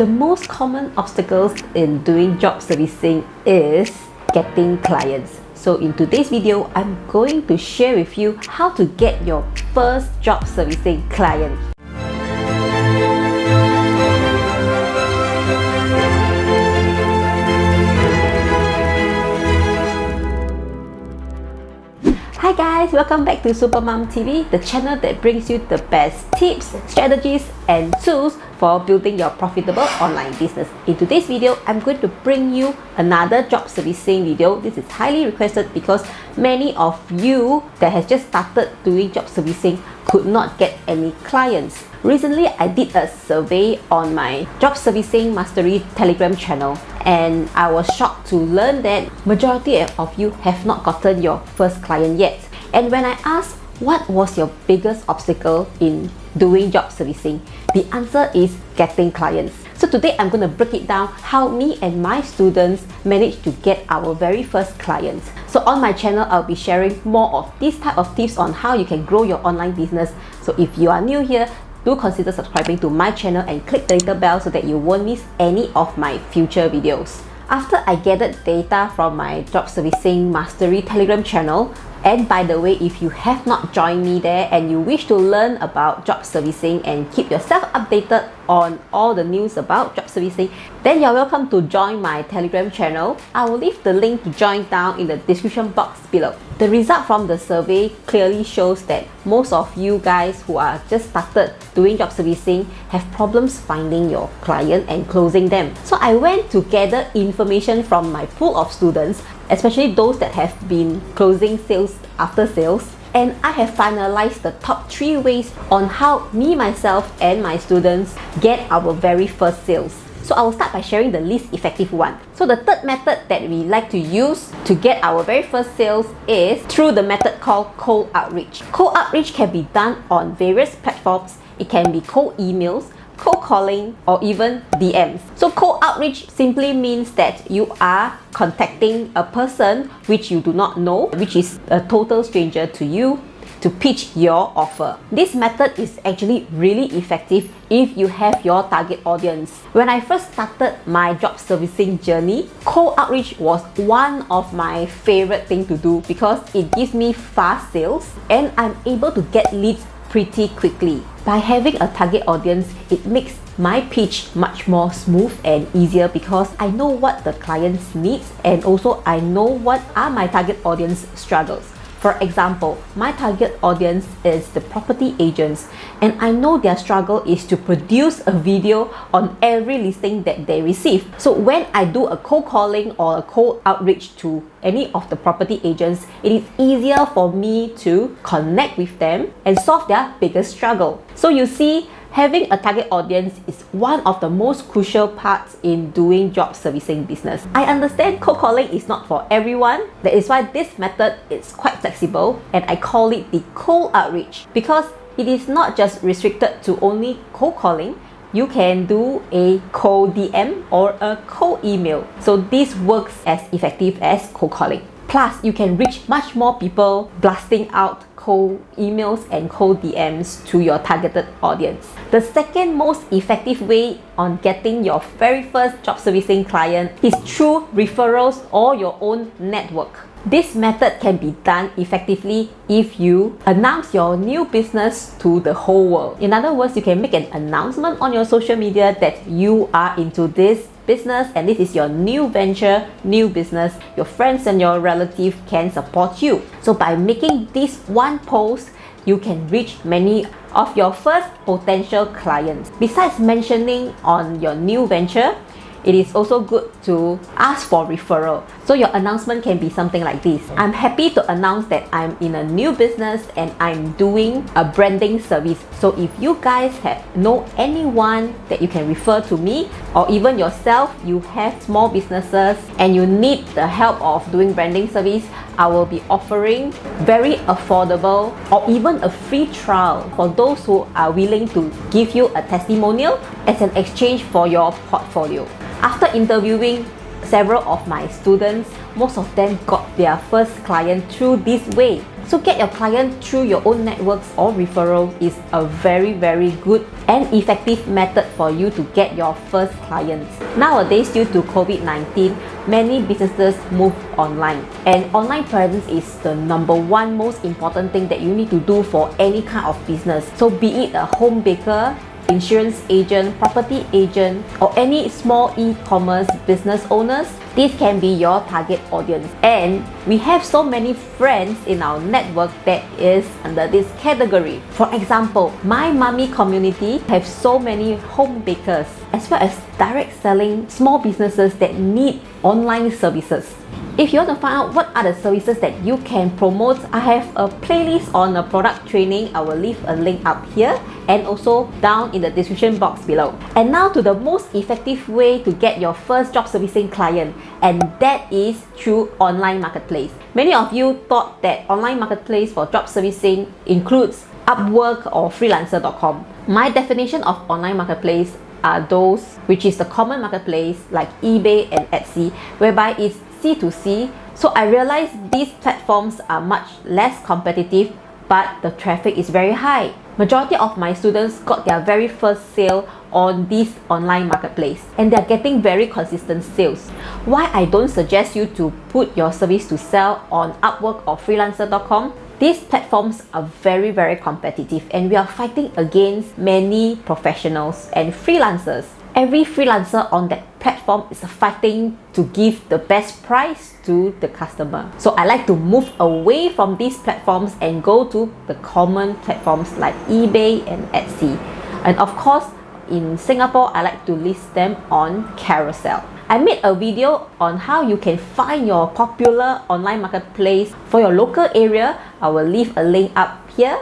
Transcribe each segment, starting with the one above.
The most common obstacles in doing job servicing is getting clients. So in today's video, I'm going to share with you how to get your first job servicing client. Hi guys, welcome back to Supermom TV, the channel that brings you the best tips, strategies and tools for building your profitable online business. In today's video, I'm going to bring you another job servicing video. This is highly requested because many of you that has just started doing job servicing could not get any clients. Recently, I did a survey on my job servicing mastery Telegram channel, and I was shocked to learn that majority of you have not gotten your first client yet. And when I asked what was your biggest obstacle in doing job servicing, the answer is getting clients. So today I'm going to break it down how me and my students managed to get our very first clients. So on my channel, I'll be sharing more of these type of tips on how you can grow your online business. So if you are new here, do consider subscribing to my channel and click the little bell so that you won't miss any of my future videos. After I gathered data from my job servicing mastery Telegram channel, and by the way, if you have not joined me there and you wish to learn about job servicing and keep yourself updated on all the news about job servicing, then you're welcome to join my Telegram channel. I will leave the link to join down in the description box below. The result from the survey clearly shows that most of you guys who are just started doing job servicing have problems finding your client and closing them. So I went to gather information from my pool of students, especially those that have been closing sales after sales, and I have finalized the top 3 ways on how me, myself and my students get our very first sales. So I will start by sharing the least effective one. So the third method that we like to use to get our very first sales is through the method called cold outreach. Cold outreach can be done on various platforms. It can be cold emails, cold calling, or even DMs. So cold outreach simply means that you are contacting a person which you do not know, which is a total stranger to you, to pitch your offer. This method is actually really effective if you have your target audience. When I first started my job servicing journey, cold outreach was one of my favorite things to do because it gives me fast sales and I'm able to get leads pretty quickly. By having a target audience, it makes my pitch much more smooth and easier because I know what the clients needs and also I know what are my target audience struggles. For example, my target audience is the property agents and I know their struggle is to produce a video on every listing that they receive. So when I do a cold calling or a cold outreach to any of the property agents, it is easier for me to connect with them and solve their biggest struggle. So you see, having a target audience is one of the most crucial parts in doing job servicing business. I understand cold calling is not for everyone. That is why this method is quite flexible and I call it the cold outreach because it is not just restricted to only cold calling. You can do a cold DM or a cold email. So this works as effective as cold calling. Plus, you can reach much more people blasting out cold emails and cold DMs to your targeted audience. The second most effective way on getting your very first job servicing client is through referrals or your own network. This method can be done effectively if you announce your new business to the whole world. In other words, you can make an announcement on your social media that you are into this business and this is your new venture, new business. Your friends and your relatives can support you. So by making this one post, you can reach many of your first potential clients. Besides mentioning on your new venture, it is also good to ask for referral. So your announcement can be something like this. I'm happy to announce that I'm in a new business and I'm doing a branding service. So if you guys know anyone that you can refer to me, or even yourself, you have small businesses and you need the help of doing branding service, I will be offering very affordable or even a free trial for those who are willing to give you a testimonial as an exchange for your portfolio. After interviewing several of my students most of them got their first client through this way. So get your client through your own networks or referral is a very good and effective method for you to get your first clients. Nowadays, due to COVID-19, many businesses move online, and online presence is the #1 most important thing that you need to do for any kind of business. So be it a home baker, insurance agent, property agent, or any small e-commerce business owners, this can be your target audience. And we have so many friends in our network that is under this category. For example, my mommy community have so many home bakers, as well as direct selling small businesses that need online services. If you want to find out what are the services that you can promote, I have a playlist on a product training. I will leave a link up here and also down in the description box below. And now to the most effective way to get your first job servicing client, and that is through online marketplace. Many of you thought that online marketplace for job servicing includes Upwork or freelancer.com. My definition of online marketplace are those which is the common marketplace like eBay and Etsy, whereby it's C2C. So I realized these platforms are much less competitive, but the traffic is very high. Majority of my students got their very first sale on this online marketplace, and they're getting very consistent sales. Why I don't suggest you to put your service to sell on Upwork or freelancer.com? These platforms are very competitive, and we are fighting against many professionals and freelancers. Every freelancer on that platform is fighting to give the best price to the customer. So I like to move away from these platforms and go to the common platforms like eBay and Etsy. And of course, in Singapore, I like to list them on Carousel. I made a video on how you can find your popular online marketplace for your local area. I will leave a link up here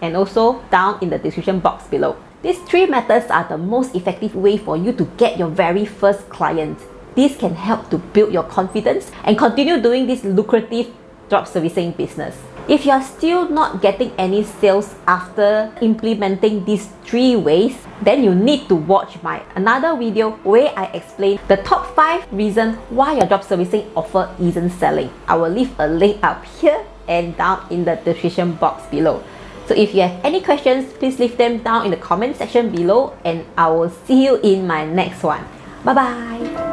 and also down in the description box below. These 3 methods are the most effective way for you to get your very first client. This can help to build your confidence and continue doing this lucrative job servicing business. If you are still not getting any sales after implementing these 3 ways, then you need to watch my another video where I explain the top 5 reasons why your job servicing offer isn't selling. I will leave a link up here and down in the description box below. So if you have any questions, please leave them down in the comment section below, and I will see you in my next one. Bye bye!